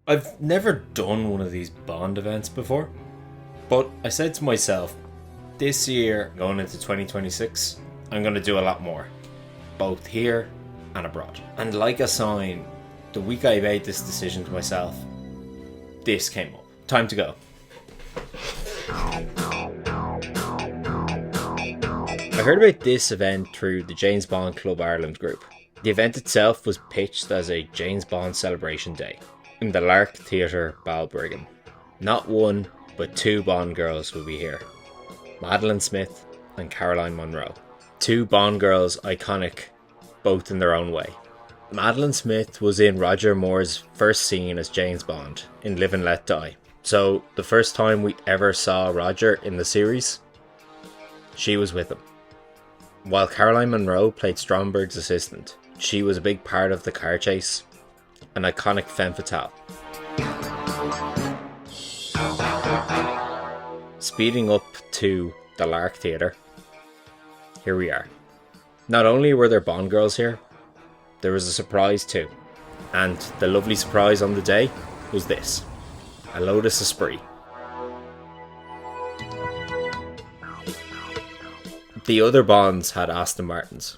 I've never done one of these Bond events before, but I said to myself, this year, going into 2026, I'm going to do a lot more, both here and abroad. And like a sign, the week I made this decision to myself, this came up. Time to go. I heard about this event through the James Bond Club Ireland group. The event itself was pitched as a James Bond celebration day in the Lark Theatre, Balbriggan. Not one, but two Bond girls will be here. Madeline Smith and Caroline Munro. Two Bond girls iconic, both in their own way. Madeline Smith was in Roger Moore's first scene as James Bond in Live and Let Die. So the first time we ever saw Roger in the series, she was with him. While Caroline Munro played Stromberg's assistant, she was a big part of the car chase, an iconic femme fatale. Speeding up to the Lark Theatre, here we are. Not only were there Bond girls here, there was a surprise too. And the lovely surprise on the day was this: a Lotus Esprit. The other Bonds had Aston Martins.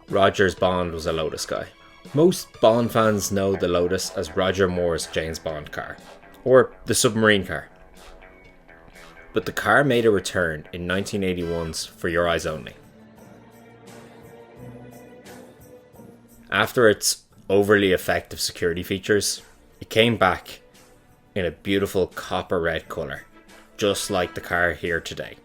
Roger's Bond was a Lotus guy. Most Bond fans know the Lotus as Roger Moore's James Bond car, or the submarine car. But the car made a return in 1981's For Your Eyes Only. After its overly effective security features, it came back in a beautiful copper red colour, just like the car here today.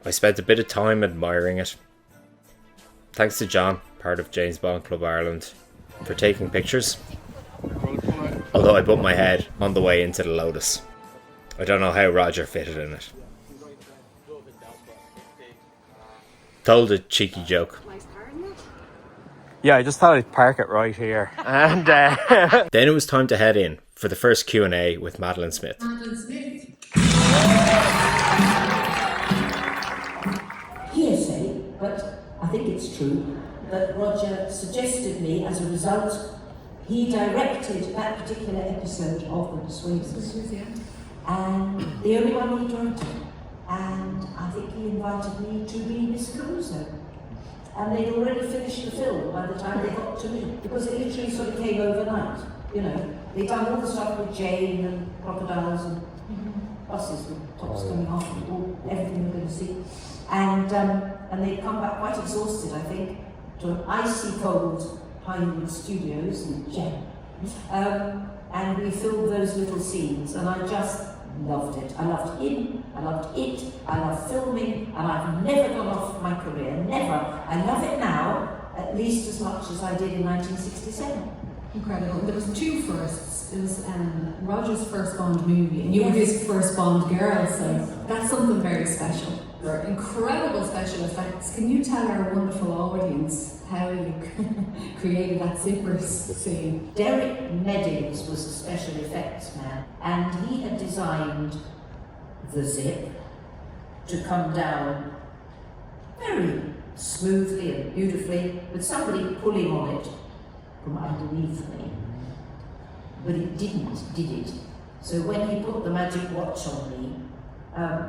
I spent a bit of time admiring it. Thanks to John, part of James Bond Club Ireland, for taking pictures. Although I bumped my head on the way into the Lotus. I don't know how Roger fitted in it. Told a cheeky joke. Yeah, I just thought I'd park it right here. And Then it was time to head in for the first Q&A with Madeline Smith. Madeline Smith. Hearsay, but I think it's true, that Roger suggested me as a result. He directed that particular episode of The Persuaders. And the only one he directed. And I think he invited me to be Miss Caruso. And they'd already finished the film by the time they got to me, because it literally sort of came overnight. You know, they'd done all the stuff with Jane and crocodiles and buses with tops coming off and all, everything we're going to see. And they'd come back quite exhausted, I think, to an icy cold Pinewood Studios in Jen. And we filmed those little scenes, and I just loved it. I loved him, I loved it, I love filming, and I've never gone off my career, never. I love it now, at least as much as I did in 1967. Incredible. There was two firsts. It was Roger's first Bond movie, and you were his first Bond girl, so that's something very special. You're incredible special effects. Can you tell our wonderful audience how you created that super scene? Derek Meddings was a special effects man, and he had designed the zip to come down very smoothly and beautifully, with somebody pulling on it from underneath me. But it didn't, did it? So when he put the magic watch on me,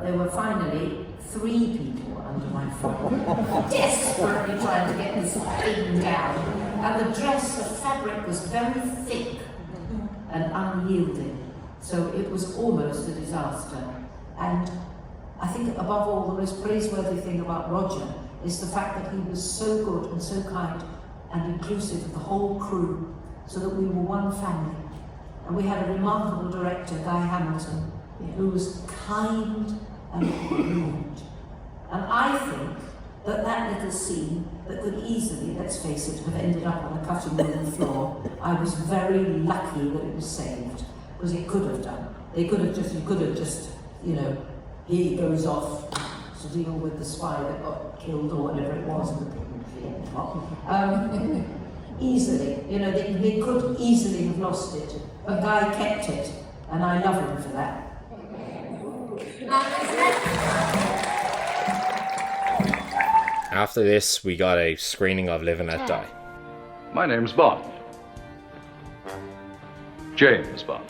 there were finally 3 people under my foot, desperately trying to get this thing down. And the dress, the fabric was very thick and unyielding, so it was almost a disaster. And I think above all, the most praiseworthy thing about Roger is the fact that he was so good and so kind and inclusive of the whole crew, so that we were one family. And we had a remarkable director, Guy Hamilton, who was kind and brilliant. And I think that that little scene that could easily, let's face it, have ended up on the cutting room floor, I was very lucky that it was saved, because it could have done. You could have just, you know, he goes off to deal with the spy that got killed or whatever it was. Easily, you know, they could easily have lost it, but Guy kept it, and I love him for that. After this, we got a screening of Live and Let Die. My name's Bond. James Bond.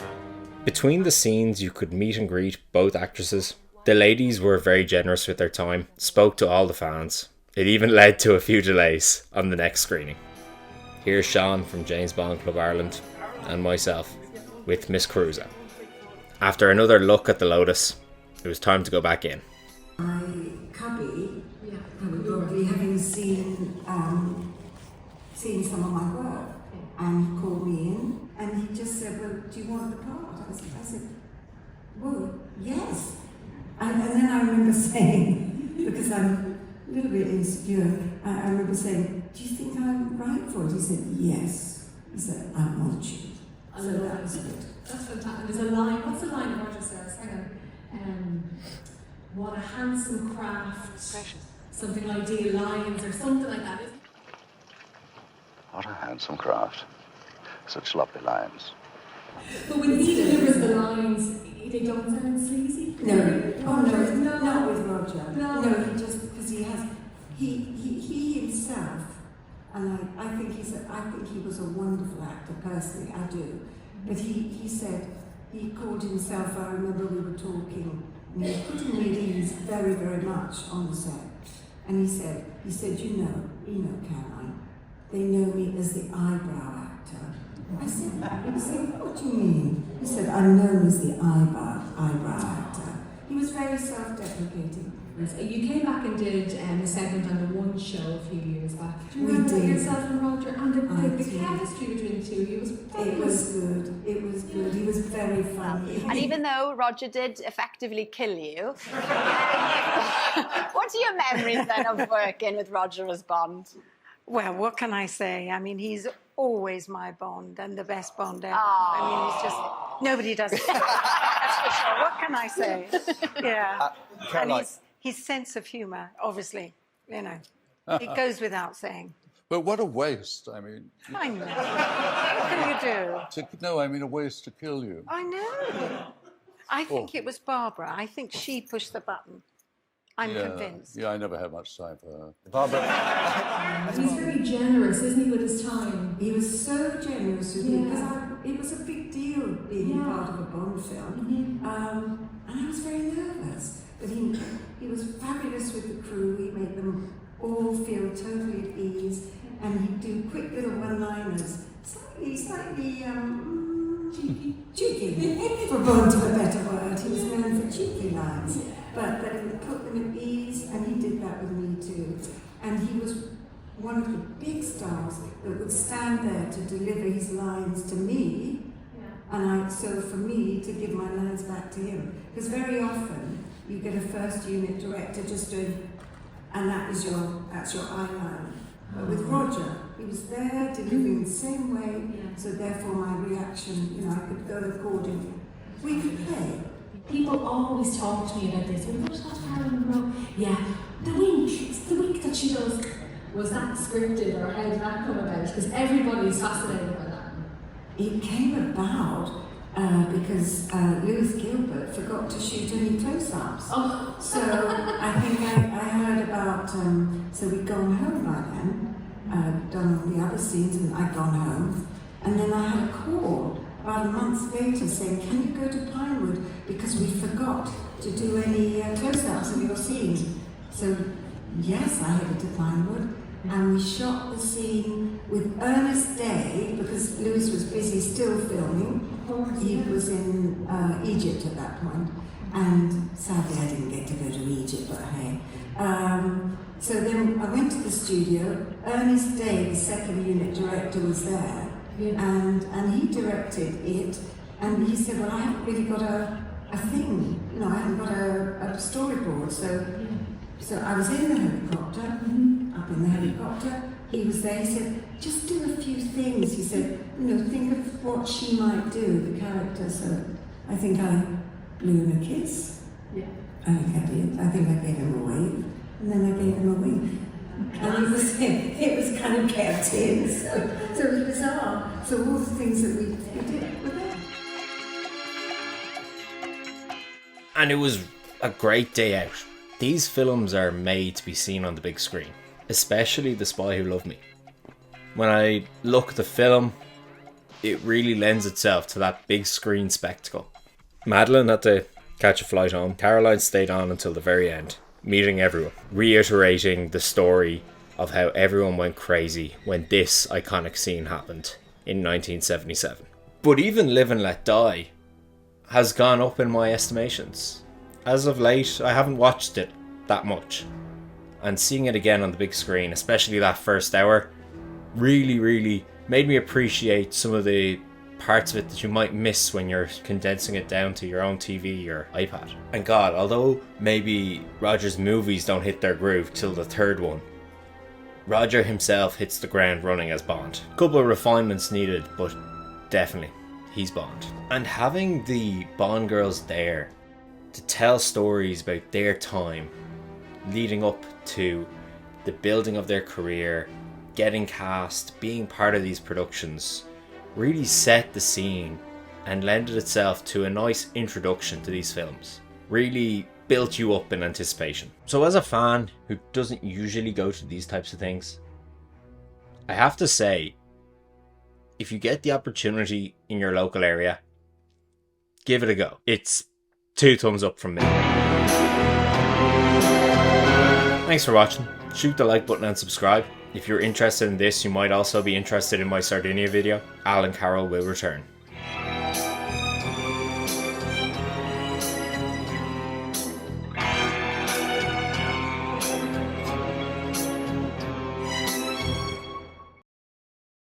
Between the scenes, you could meet and greet both actresses. The ladies were very generous with their time, spoke to all the fans. It even led to a few delays on the next screening. Here's Sean from James Bond Club Ireland and myself with Miss Caruso. After another look at the Lotus, it was time to go back in. My cubby, probably having seen some of my work, and he called me in, and he just said, "Well, do you want the part?" I said, "Well, yes." And then I remember saying, because I'm a little bit insecure, I remember saying, "Do you think I'm right for it?" He said, "Yes." He said, "I want you." So that was good. That's fantastic. There's a line, what's the line Roger says? Hang on. What a handsome craft. Precious. Something like dear lions or something like that. What a handsome craft. Such lovely lines. But when he delivers the lines, they don't sound sleazy? No, not with Roger. No, he just, because he himself, and I think he was a wonderful actor personally, I do. But he said, he called himself, I remember we were talking, and he was putting me at ease very, very much on the set. And he said, you know, Caroline, they know me as the eyebrow actor. I said, what do you mean? He said, I'm known as the eyebrow actor. He was very self-deprecating. You came back and did a segment on the One Show a few years back. Do you We remember did. yourself and Roger and the did. chemistry between the two of you? It was good. It was good. He was very funny. And even though Roger did effectively kill you, what are your memories then of working with Roger as Bond? Well, what can I say? I mean, he's always my Bond and the best Bond ever. I mean, he's just, nobody does it. That's for sure. What can I say? Yeah. Caroline. And his sense of humour, obviously, you know, it goes without saying. But what a waste, I mean. I know. What can you do? A waste to kill you. I know. I think it was Barbara. I think she pushed the button. I'm convinced. Yeah, I never had much time for her. Barbara. He's very generous, isn't he, with his time? He was so generous with me because it was a big deal being part of a Bond film. And I was very nervous. But he was fabulous with the crew. He made them all feel totally at ease. And he'd do quick little one-liners. Slightly cheeky, for want of a better word. He was known for cheeky lines. But he would put them at ease, and he did that with me too. And he was one of the big stars that would stand there to deliver his lines to me, and so for me to give my lines back to him. Because very often you get a first unit director just doing, and that's your eye line. But with Roger, he was there delivering the same way, so therefore my reaction, I could go accordingly. We could play. People always talk to me about this. When was that Marilyn Monroe? Yeah, the wink. It's the wink that she does. Was that scripted, or how did that come about? Because everybody's fascinated by that. It came about because Lewis Gilbert forgot to shoot any close-ups. Oh. So I think I heard about, so we'd gone home by then, done all the other scenes, and I'd gone home. And then I had a call about a month later saying, can you go to Pinewood because we forgot to do any close-ups of your scenes. So yes, I headed to Pinewood, and we shot the scene with Ernest Day because Lewis was busy still filming. He was in Egypt at that point, and sadly I didn't get to go to Egypt, but hey. So then I went to the studio. Ernest Day, the second unit director, was there. And he directed it, and he said, well, I haven't really got a thing, I haven't got a storyboard, so I was in the helicopter, up in the helicopter, he was there, he said, just do a few things, he said, think of what she might do, the character, so I think I blew him a kiss, I think I gave him a wave, and then I gave him a wink. And it was kind of kept in, so it was bizarre. So all the things that we did were there. And it was a great day out. These films are made to be seen on the big screen. especially The Spy Who Loved Me. When I look at the film, it really lends itself to that big screen spectacle. Madeline had to catch a flight home. Caroline stayed on until the very end, meeting everyone, reiterating the story of how everyone went crazy when this iconic scene happened in 1977. But even Live and Let Die has gone up in my estimations. As of late, I haven't watched it that much. And seeing it again on the big screen, especially that first hour, really made me appreciate some of the parts of it that you might miss when you're condensing it down to your own TV or iPad. And God, although maybe Roger's movies don't hit their groove till the third one, Roger himself hits the ground running as Bond. A couple of refinements needed, but definitely, he's Bond. And having the Bond girls there to tell stories about their time leading up to the building of their career, getting cast, being part of these productions, really set the scene and lended itself to a nice introduction to these films. Really built you up in anticipation. So as a fan who doesn't usually go to these types of things, I have to say, if you get the opportunity in your local area, give it a go. It's 2 thumbs up from me. Thanks for watching. Shoot the like button and subscribe. If you're interested in this, you might also be interested in my Sardinia video. Al and Carol will return.